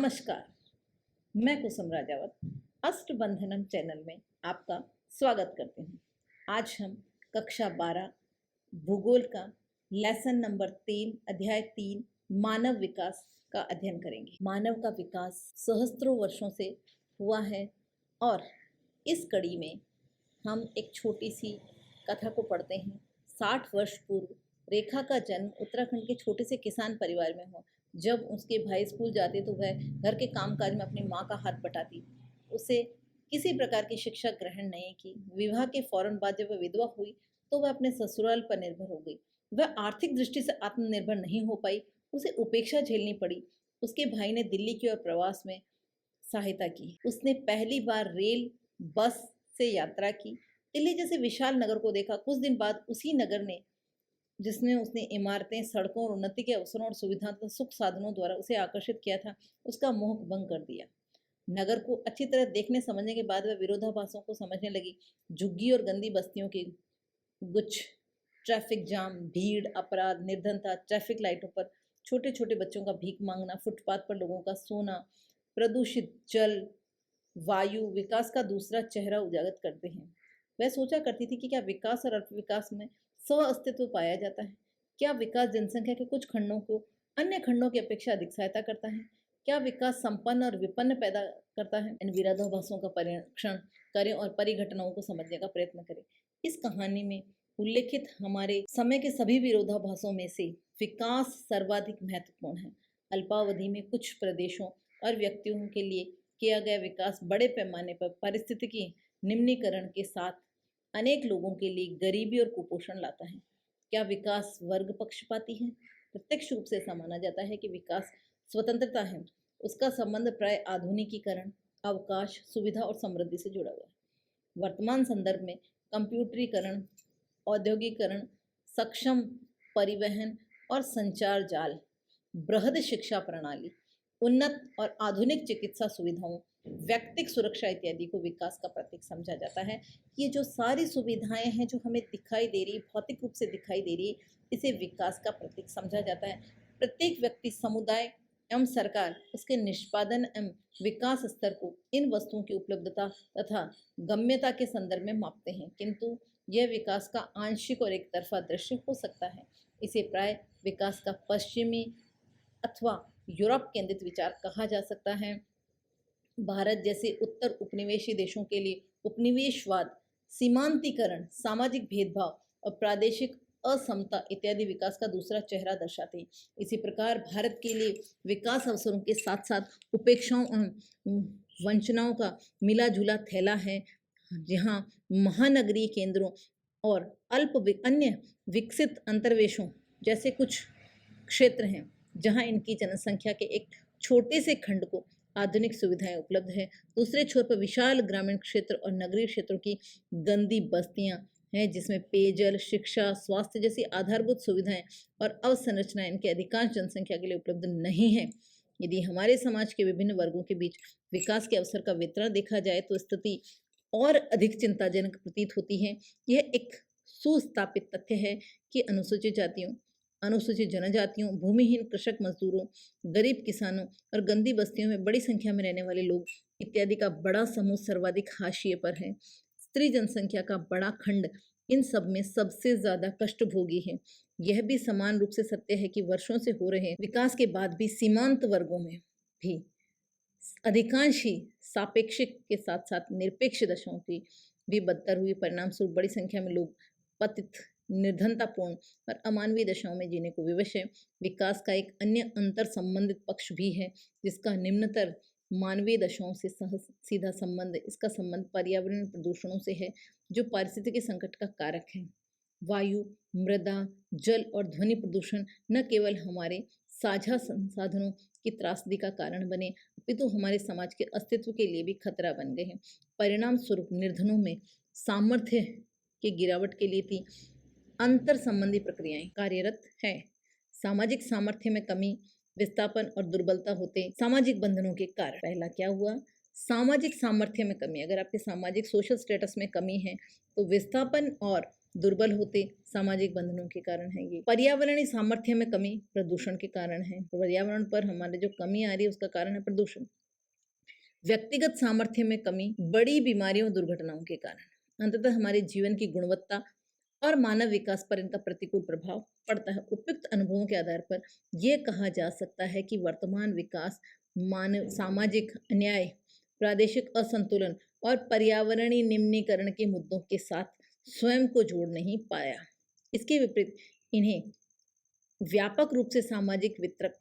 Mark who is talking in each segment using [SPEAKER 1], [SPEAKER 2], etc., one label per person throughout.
[SPEAKER 1] नमस्कार, मैं कुसुम राजावत अष्टबंधनम चैनल में आपका स्वागत करती हूँ। आज हम कक्षा 12 भूगोल का लेसन नंबर 3 अध्याय 3 मानव विकास का अध्ययन करेंगे। मानव का विकास सहस्त्रों वर्षों से हुआ है और इस कड़ी में हम एक छोटी सी कथा को पढ़ते हैं। 60 वर्ष पूर्व रेखा का जन्म उत्तराखंड के छोटे से किसान परिवार में हुआ। जब उसके भाई स्कूल जाते तो वह घर के कामकाज में अपनी माँ का हाथ बटाती। उसे किसी प्रकार की शिक्षा ग्रहण नहीं की। विवाह के फौरन बाद जब वह विधवा हुई तो वह अपने ससुराल पर निर्भर हो गई। वह आर्थिक दृष्टि से आत्मनिर्भर नहीं हो पाई। उसे उपेक्षा झेलनी पड़ी। उसके भाई ने दिल्ली की ओर प्रवास में सहायता की। उसने पहली बार रेल बस से यात्रा की। दिल्ली जैसे विशाल नगर को देखा। कुछ दिन बाद उसी नगर ने जिसने उसने इमारतें, सड़कों और उन्नति के अवसरों और सुविधाओं तथा सुख साधनों द्वारा उसे आकर्षित किया था, उसका मोह भंग कर दिया। नगर को अच्छी तरह देखने समझने के बाद वह विरोधाभासों को समझने लगी। झुग्गी और गंदी बस्तियों की गुच्छ, ट्रैफिक जाम, भीड़, अपराध, निर्धनता, ट्रैफिक लाइटों पर छोटे छोटे बच्चों का भीख मांगना, फुटपाथ पर लोगों का सोना, प्रदूषित जल, वायु विकास का दूसरा चेहरा उजागर करते हैं। वह सोचा करती थी कि क्या विकास और अल्पविकास में स्व अस्तित्व पाया जाता है? क्या विकास जनसंख्या के कुछ खंडों को अन्य खंडों की अपेक्षा अधिक सहायता करता है? क्या विकास संपन्न और विपन्न पैदा करता है? इन विरोधाभासों का परीक्षण करें और परिघटनाओं को समझने का प्रयत्न करें। इस कहानी में उल्लेखित हमारे समय के सभी विरोधाभासों में से विकास सर्वाधिक महत्वपूर्ण है। अल्पावधि में कुछ प्रदेशों और व्यक्तियों के लिए किया गया विकास बड़े पैमाने पर पारिस्थितिकी निम्नीकरण के साथ अनेक लोगों के लिए गरीबी और कुपोषण लाता है। क्या विकास वर्ग पक्षपाती है? प्रत्यक्ष रूप से ऐसा माना जाता है कि विकास स्वतंत्रता है। उसका संबंध प्राय आधुनिकीकरण, अवकाश, सुविधा और समृद्धि से जुड़ा हुआ है। वर्तमान संदर्भ में कंप्यूटरीकरण, औद्योगिकरण, सक्षम परिवहन और संचार जाल, बृहद शिक्षा प्रणाली, उन्नत और आधुनिक चिकित्सा सुविधाओं, व्यक्तिगत सुरक्षा इत्यादि को विकास का प्रतीक समझा जाता है। ये जो सारी सुविधाएं हैं जो हमें दिखाई दे रही, भौतिक रूप से दिखाई दे रही, इसे विकास का प्रतीक समझा जाता है। प्रत्येक व्यक्ति, समुदाय एवं सरकार उसके निष्पादन एवं विकास स्तर को इन वस्तुओं की उपलब्धता तथा गम्यता के संदर्भ में मापते हैं, किंतु यह विकास का आंशिक और एक तरफा दृश्य हो सकता है। इसे प्राय विकास का पश्चिमी अथवा यूरोप केंद्रित विचार कहा जा सकता है। भारत जैसे उत्तर उपनिवेशी देशों के लिए उपनिवेशवाद, सीमांतीकरण, सामाजिक भेदभाव और प्रादेशिक असमता इत्यादि विकास का दूसरा चेहरा दर्शाते हैं। इसी प्रकार भारत के लिए विकास अवसरों के साथ साथ उपेक्षाओं और वंचनाओं का मिला जुला थैला है, जहाँ महानगरीय केंद्रों और अन्य विकसित अंतर्वेशों जैसे कुछ क्षेत्र हैं जहाँ इनकी जनसंख्या के एक छोटे से खंड को आधुनिक सुविधाएं उपलब्ध है। दूसरे छोर पर विशाल ग्रामीण क्षेत्र और नगरीय क्षेत्रों की गंदी बस्तियां हैं, जिसमें पेयजल, शिक्षा, स्वास्थ्य जैसी आधारभूत सुविधाएं और अवसंरचनाएं इनके अधिकांश जनसंख्या के लिए उपलब्ध नहीं है। यदि हमारे समाज के विभिन्न वर्गों के बीच विकास के अवसर का वितरण देखा जाए तो स्थिति और अधिक चिंताजनक प्रतीत होती है। यह एक सुस्थापित तथ्य है कि अनुसूचित जातियों, अनुसूचित जनजातियों, भूमिहीन कृषक मजदूरों, गरीब किसानों और गंदी बस्तियों में बड़ी संख्या में रहने वाले लोग इत्यादि का बड़ा समूह सर्वाधिक हाशिए पर है। स्त्री जनसंख्या का बड़ा खंड इन सब में सबसे ज्यादा कष्टभोगी है। यह भी समान रूप से सत्य है कि वर्षों से हो रहे विकास के बाद भी सीमांत वर्गों में भी अधिकांश ही सापेक्षिक के साथ साथ निरपेक्ष दशाओं की भी बदतर हुई। परिणाम स्वरूप बड़ी संख्या में लोग पतित, निर्धनतापूर्ण और अमानवीय दशाओं में जीने को विवश है। विकास का एक अन्य अंतर संबंधित पक्ष भी है, जिसका निम्नतर मानवीय दशाओं से सीधा संबंध। इसका संबंध पर्यावरण प्रदूषणों से है, जो पारिस्थितिकी संकट का कारक है। वायु, मृदा, जल और ध्वनि प्रदूषण न केवल हमारे साझा संसाधनों की त्रासदी का कारण बने, अपितु हमारे समाज के अस्तित्व के लिए भी खतरा बन गए हैं। परिणाम स्वरूप निर्धनों में सामर्थ्य की गिरावट के लिए थी अंतर संबंधी प्रक्रियाएं कार्यरत है। सामाजिक सामर्थ्य में कमी, विस्थापन और दुर्बलता होते सामाजिक बंधनों के कारण। पहला क्या हुआ? सामाजिक सामर्थ्य में कमी। अगर आपके सामाजिक सोशल स्टेटस में कमी है तो विस्थापन और दुर्बल होते सामाजिक बंधनों के कारण है। ये पर्यावरणीय सामर्थ्य में कमी प्रदूषण के कारण है। पर्यावरण पर हमारे जो कमी आ रही है उसका कारण है प्रदूषण। व्यक्तिगत सामर्थ्य में कमी बड़ी बीमारियों और दुर्घटनाओं के कारण। अंततः हमारे जीवन की गुणवत्ता और मानव विकास पर इनका प्रतिकूल प्रभाव पड़ता है। उपयुक्त अनुभवों के आधार पर यह कहा जा सकता है कि वर्तमान विकास मानव सामाजिक अन्याय, प्रादेशिक असंतुलन और पर्यावरणीय निम्नीकरण के मुद्दों के साथ स्वयं को जोड़ नहीं पाया। इसके विपरीत इन्हें व्यापक रूप से सामाजिक वितरक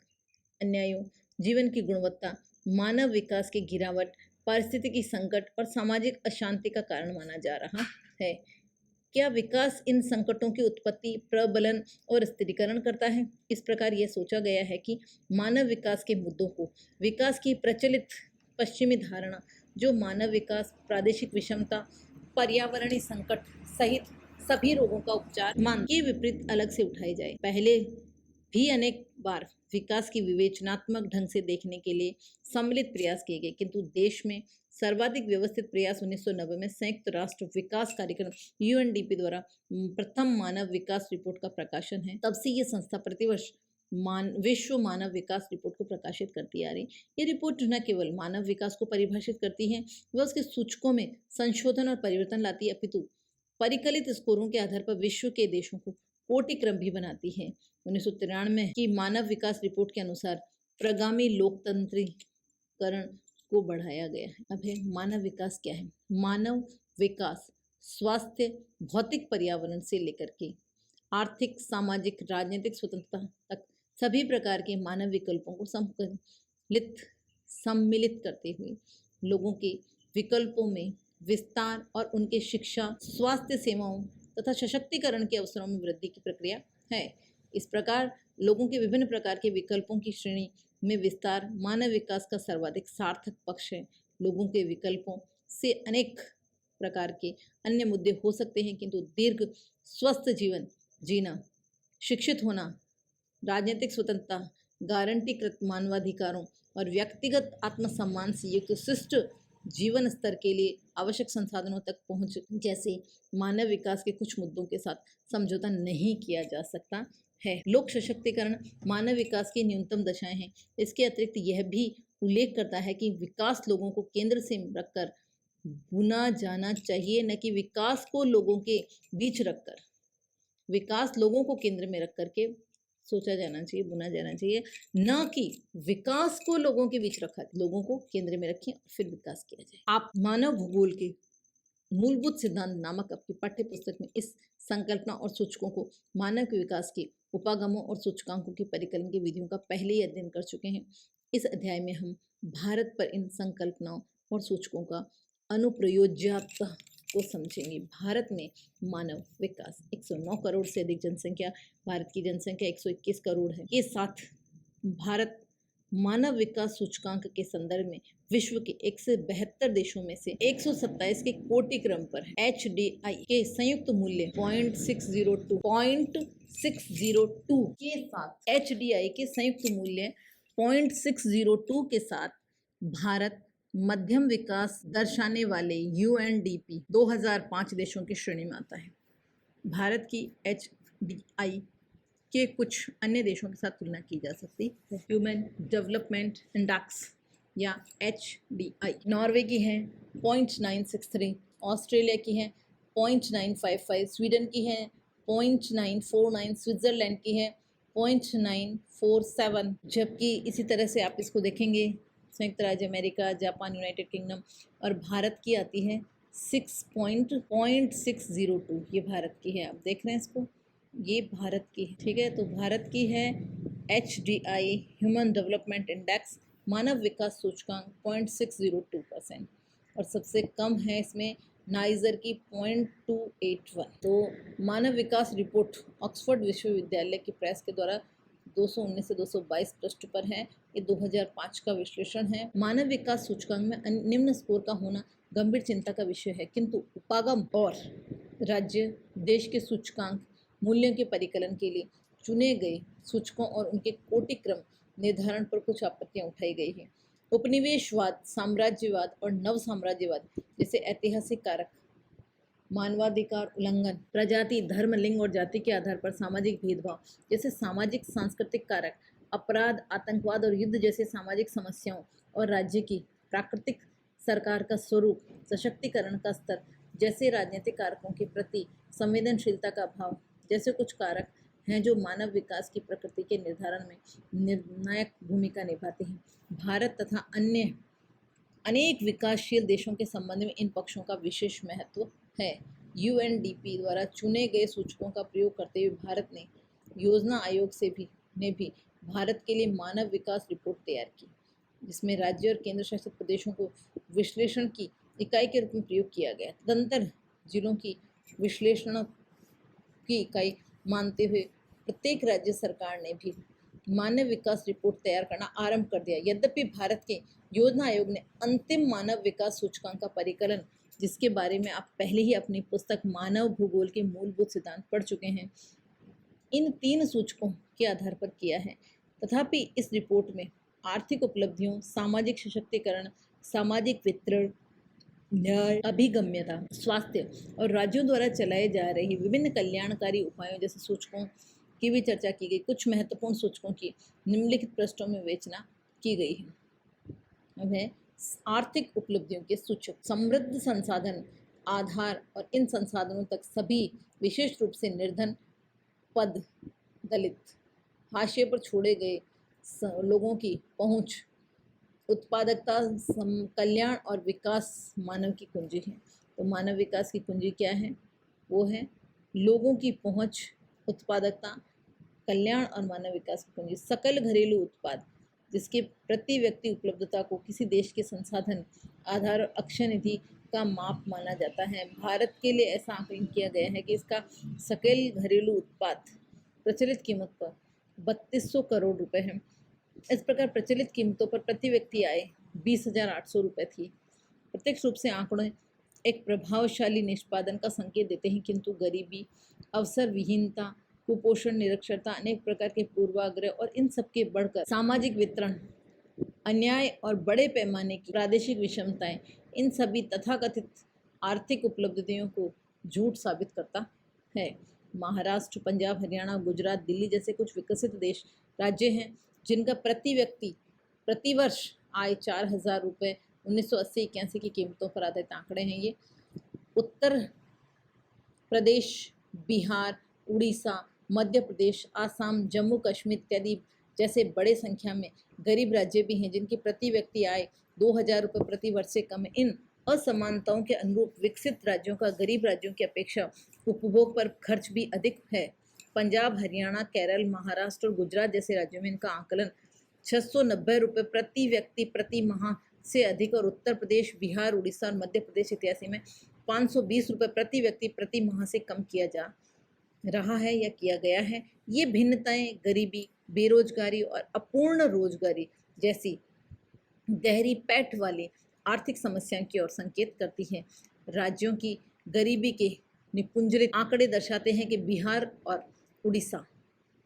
[SPEAKER 1] अन्यायों, जीवन की गुणवत्ता, मानव विकास की गिरावट, पारिस्थितिकी संकट और सामाजिक अशांति का कारण माना जा रहा है। क्या विकास इन संकटों की उत्पत्ति, प्रबलन और स्थिरीकरण करता है? इस प्रकार यह सोचा गया है कि मानव विकास के मुद्दों को विकास की प्रचलित पश्चिमी धारणा, जो मानव विकास, प्रादेशिक विषमता, पर्यावरणीय संकट सहित सभी रोगों का उपचार मान के विपरीत अलग से उठाई जाए। पहले भी अनेक बार विकास की विवेचनात्मक ढंग से देखने के लिए सम्मिलित प्रयास किए गए, किंतु देश में सर्वाधिक व्यवस्थित प्रयास 1990 में संयुक्त राष्ट्र विकास कार्यक्रम UNDP द्वारा प्रथम मानव विकास रिपोर्ट का प्रकाशन है। तब से ये संस्था प्रतिवर्ष विश्व मानव विकास रिपोर्ट को प्रकाशित करती आ रही। ये रिपोर्ट न केवल मानव विकास को परिभाषित करती है, वह उसके सूचकों में संशोधन और परिवर्तन लाती है, अपितु परिकलित स्कोरों के आधार पर विश्व के देशों को कोटि क्रम भी बनाती है। 1993 की मानव विकास रिपोर्ट के अनुसार प्रगामी लोकतंत्रीकरण को बढ़ाया गया है। अब है मानव विकास क्या है? मानव विकास स्वास्थ्य, भौतिक पर्यावरण से लेकर के आर्थिक, सामाजिक, राजनीतिक स्वतंत्रता तक सभी प्रकार के मानव विकल्पों को सम्मिलित करते हुए लोगों के विकल्पों में विस्तार और उनके शिक्षा, स्वास्थ्य सेवाओं तथा सशक्तिकरण के अवसरों में वृद्धि की प्रक्रिया है। इस प्रकार लोगों के विभिन्न प्रकार के विकल्पों की श्रेणी में विस्तार मानव विकास का सर्वाधिक सार्थक पक्ष है। लोगों के विकल्पों से अनेक प्रकार के अन्य मुद्दे हो सकते हैं, किंतु दीर्घ स्वस्थ जीवन जीना, शिक्षित होना, राजनीतिक स्वतंत्रता, गारंटीकृत मानवाधिकारों और व्यक्तिगत आत्मसम्मान से युक्त शिष्ट जीवन स्तर के लिए आवश्यक संसाधनों तक पहुंच जैसे मानव विकास के कुछ मुद्दों के साथ समझौता नहीं किया जा सकता है। लोक सशक्तिकरण मानव विकास की न्यूनतम दशाएं हैं। इसके अतिरिक्त यह भी उल्लेख करता है कि विकास लोगों को केंद्र से रखकर बुना जाना चाहिए, न कि विकास को लोगों के बीच रखकर। विकास लोगों को केंद्र में रख करके सोचा जाना चाहिए, बुना जाना चाहिए, न कि विकास को लोगों के बीच रखा। लोगों को केंद्र में रखें और फिर विकास किया जाए। आप मानव भूगोल के मूलभूत सिद्धांत नामक आपकी पाठ्य पुस्तक में इस संकल्पना और सूचकों को मानव के विकास के उपागमों और सूचकांकों के परिकलन की विधियों का पहले ही अध्ययन कर चुके हैं। इस अध्याय में हम भारत पर इन संकल्पनाओं और सूचकों का अनुप्रयोज्यता को समझेंगे। भारत में मानव विकास 109 करोड़ से अधिक जनसंख्या, भारत की जनसंख्या 121 करोड़ है। के साथ भारत मानव विकास सूचकांक के संदर्भ में विश्व के 172 देशों में से 127 के कोटि क्रम पर है। HDI के संयुक्त मूल्य 0.602 के साथ HDI के संयुक्त मूल्य 0.602 के साथ भारत मध्यम विकास दर्शाने वाले UNDP 2005 देशों की श्रेणी में आता है। भारत की HDI के कुछ अन्य देशों के साथ तुलना की जा सकती है। ह्यूमन डेवलपमेंट इंडेक्स या HDI नॉर्वे की है 0.963, ऑस्ट्रेलिया की है 0.955, स्वीडन की है 0.949, स्विट्ज़रलैंड की है 0.947। जबकि इसी तरह से आप इसको देखेंगे संयुक्त राज्य अमेरिका, जापान, यूनाइटेड किंगडम और भारत की आती है 6.602। ये भारत की है, आप देख रहे हैं इसको, ये भारत की है। ठीक है, तो भारत की है HDI ह्यूमन डेवलपमेंट इंडेक्स मानव विकास सूचकांक 0.602% और सबसे कम है इसमें नाइजर की 0.281। तो मानव विकास रिपोर्ट ऑक्सफोर्ड विश्वविद्यालय की प्रेस के द्वारा 219 से 222 पृष्ठ पर है। ये 2005 का विश्लेषण है। मानव विकास सूचकांक में निम्न स्कोर का होना गंभीर चिंता का विषय है, किंतु उपागम और राज्य देश के सूचकांक मूल्यों के परिकलन के लिए चुने गए सूचकों और उनके कोटि क्रम निर्धारण पर कुछ आपत्तियां उठाई गई हैं। उपनिवेशवाद, साम्राज्यवाद और नव साम्राज्यवाद जैसे ऐतिहासिक कारक मानवाधिकार उल्लंघन, प्रजाति, धर्म, लिंग और जाति के आधार पर सामाजिक भेदभाव जैसे सामाजिक सांस्कृतिक कारक, अपराध, आतंकवाद और युद्ध जैसे सामाजिक समस्याओं और राज्य की प्राकृतिक सरकार का स्वरूप, सशक्तिकरण का स्तर जैसे राजनीतिक कारकों के प्रति संवेदनशीलता का अभाव जैसे कुछ कारक हैं जो मानव विकास की प्रकृति के निर्धारण में निर्णायक भूमिका निभाते हैं। भारत तथा अन्य अनेक विकासशील देशों के संबंध में इन पक्षों का विशेष महत्व है। यूएनडीपी द्वारा चुने गए सूचकों का प्रयोग करते हुए भारत ने योजना आयोग ने भी भारत के लिए मानव विकास रिपोर्ट तैयार की, जिसमें राज्य और केंद्र शासित प्रदेशों को विश्लेषण की इकाई के रूप में प्रयोग किया गया। तदंतर जिलों की विश्लेषण की इकाई मानते हुए प्रत्येक राज्य सरकार ने भी मानव विकास रिपोर्ट तैयार करना आरंभ कर दिया। यद्यपि भारत के योजना आयोग ने अंतिम मानव विकास सूचकांक का परिकलन, जिसके बारे में आप पहले ही अपनी पुस्तक मानव भूगोल के मूलभूत सिद्धांत पढ़ चुके हैं, इन 3 सूचकों के आधार पर किया है। तथापि इस रिपोर्ट में आर्थिक उपलब्धियों, सामाजिक सशक्तिकरण, सामाजिक वितरण, न्याय, अभिगम्यता, स्वास्थ्य और राज्यों द्वारा चलाए जा रही विभिन्न कल्याणकारी उपायों जैसे सूचकों की भी चर्चा की गई। कुछ महत्वपूर्ण सूचकों की निम्नलिखित पृष्ठों में विवेचना की गई है। अब है आर्थिक उपलब्धियों के सूचक। समृद्ध संसाधन, आधार और इन संसाधनों तक सभी, विशेष रूप से निर्धन, पद, दलित, हाशिए पर छोड़े गए लोगों की पहुंच, उत्पादकता, कल्याण और विकास मानव की कुंजी है। तो मानव विकास की कुंजी क्या है? वो है लोगों की पहुंच, उत्पादकता, कल्याण और मानव विकास की कुंजी। सकल घरेलू उत्पाद, जिसके प्रति व्यक्ति उपलब्धता को किसी देश के संसाधन, आधार और अक्षय निधि का माप माना जाता है। भारत के लिए ऐसा आकलन किया गया है कि इसका सकल घरेलू उत्पाद प्रचलित कीमत पर 3200 करोड़ रुपए है। इस प्रकार प्रचलित कीमतों पर प्रति व्यक्ति आय 20,800 रुपये थी। प्रत्यक्ष रूप से आंकड़े एक प्रभावशाली निष्पादन का संकेत देते हैं, किंतु गरीबी, अवसर विहीनता, कुपोषण, निरक्षरता, अनेक प्रकार के पूर्वाग्रह और इन सबके बढ़कर सामाजिक वितरण, अन्याय और बड़े पैमाने की प्रादेशिक विषमताएं, इन सभी तथाकथित आर्थिक उपलब्धियों को झूठ साबित करता है। महाराष्ट्र, पंजाब, हरियाणा, गुजरात, दिल्ली जैसे कुछ विकसित राज्य हैं जिनका प्रति व्यक्ति प्रतिवर्ष आय 4,000 रुपये 1980-81 की कीमतों पर आधारित आंकड़े हैं ये। उत्तर प्रदेश, बिहार, उड़ीसा, मध्य प्रदेश, आसाम, जम्मू कश्मीर इत्यादि जैसे बड़े संख्या में गरीब राज्य भी हैं जिनकी प्रति व्यक्ति आय 2,000 रुपये प्रति वर्ष से कम है। इन असमानताओं के अनुरूप विकसित राज्यों का गरीब राज्यों की अपेक्षा उपभोग पर खर्च भी अधिक है। पंजाब, हरियाणा, केरल, महाराष्ट्र और गुजरात जैसे राज्यों में इनका आकलन 690 रुपये प्रति व्यक्ति प्रति माह से अधिक और उत्तर प्रदेश, बिहार, उड़ीसा और मध्य प्रदेश इत्यादि में 520 रुपये प्रति व्यक्ति प्रति माह से कम किया जा रहा है या किया गया है। ये भिन्नताएं गरीबी, बेरोजगारी और अपूर्ण रोजगारी जैसी गहरी पैठ वाली आर्थिक समस्याओं की ओर संकेत करती है। राज्यों की गरीबी के निपुंजलित आंकड़े दर्शाते हैं कि बिहार और उड़ीसा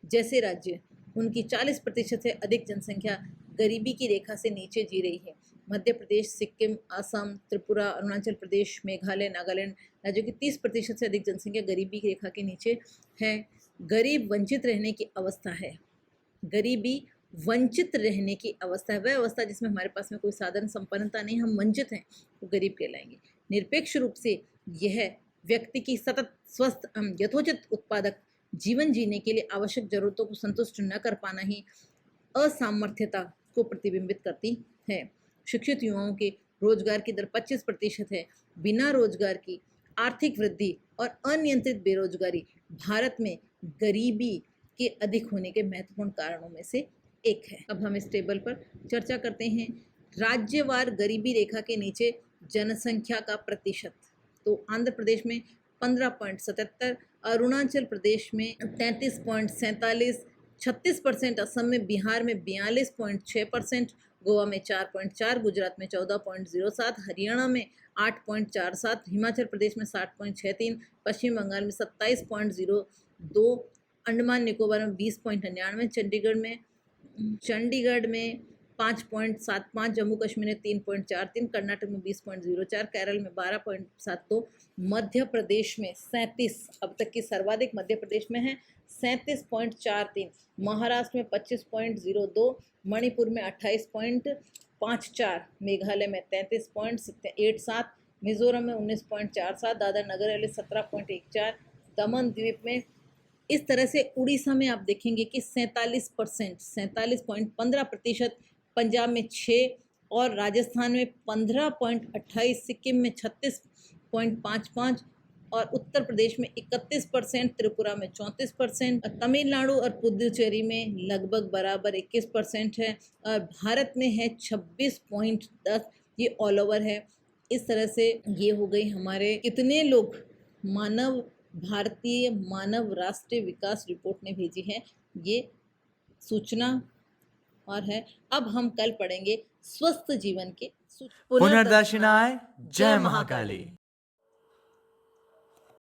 [SPEAKER 1] जैसे राज्य, उनकी 40% से अधिक जनसंख्या गरीबी की रेखा से नीचे जी रही है। मध्य प्रदेश, सिक्किम, असम, त्रिपुरा, अरुणाचल प्रदेश, मेघालय, नागालैंड राज्यों की 30% से अधिक जनसंख्या गरीबी की रेखा के नीचे है। गरीब वंचित रहने की अवस्था है। गरीबी वंचित रहने की अवस्था है, वह अवस्था जिसमें हमारे पास में कोई साधन संपन्नता नहीं, हम वंचित हैं, वो गरीब कहलाएंगे। निरपेक्ष रूप से यह व्यक्ति की सतत स्वस्थ यथोचित उत्पादक जीवन जीने के लिए आवश्यक जरूरतों को संतुष्ट न कर पाना ही असामर्थ्यता को प्रतिबिंबित करती है। शिक्षित युवाओं के रोजगार की दर 25% है। बिना रोजगार की आर्थिक वृद्धि और अनियंत्रित बेरोजगारी भारत में गरीबी के अधिक होने के महत्वपूर्ण कारणों में से एक है। अब हम इस टेबल पर चर्चा करते हैं राज्यवार गरीबी रेखा के नीचे जनसंख्या का प्रतिशत। तो आंध्र प्रदेश में 15.77, अरुणाचल प्रदेश में 33.47, 36% असम में, बिहार में 42.6%, गोवा में 4.4, गुजरात में 14.07, हरियाणा में 8.47, हिमाचल प्रदेश में 60.63, पश्चिम बंगाल में 27.02, अंडमान निकोबार में 20.99, चंडीगढ़ में 5.75, जम्मू कश्मीर में 3.43, कर्नाटक में 20.04, केरल में 12.72, मध्य प्रदेश में 37, अब तक की सर्वाधिक मध्य प्रदेश में है 37.43, महाराष्ट्र में 25.02, मणिपुर में 28.54, मेघालय में 33.87, मिजोरम में 19.47, दादरा नगर हवेली 17.14, दमन द्वीप में इस तरह से। उड़ीसा में आप देखेंगे कि 47%, 47.15%, पंजाब में 6 और राजस्थान में 15.28, सिक्किम में 36.55 और उत्तर प्रदेश में 31%, त्रिपुरा में 34%, तमिलनाडु और पुदुचेरी में लगभग बराबर 21% है और भारत में है 26.10, ये ऑल ओवर है। इस तरह से ये हो गई हमारे कितने लोग भारतीय मानव राष्ट्रीय विकास रिपोर्ट ने भेजी है ये सूचना और है। अब हम कल पढ़ेंगे स्वस्थ जीवन के
[SPEAKER 2] पुनर्दर्शनाय जय महाकाली।